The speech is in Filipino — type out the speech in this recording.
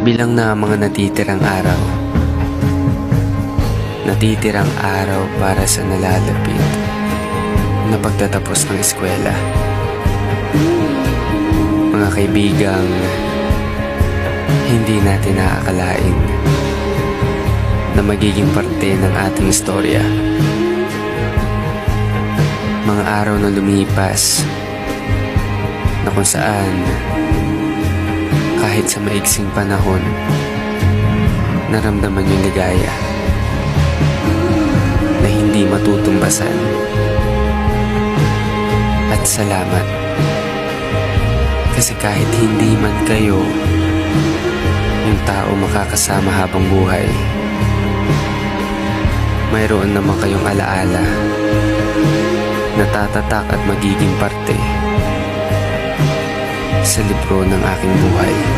Bilang na mga natitirang araw para sa nalalapit na pagtatapos ng eskwela. Mga kaibigang hindi natin naakalain na magiging parte ng ating istorya. Mga araw na lumipas na kung saan kahit sa maiksing panahon naramdaman yung ligaya na hindi matutumbasan. At salamat kasi kahit hindi man kayo yung tao makakasama habang buhay, mayroon naman kayong alaala na tatatak at magiging parte sa libro ng aking buhay.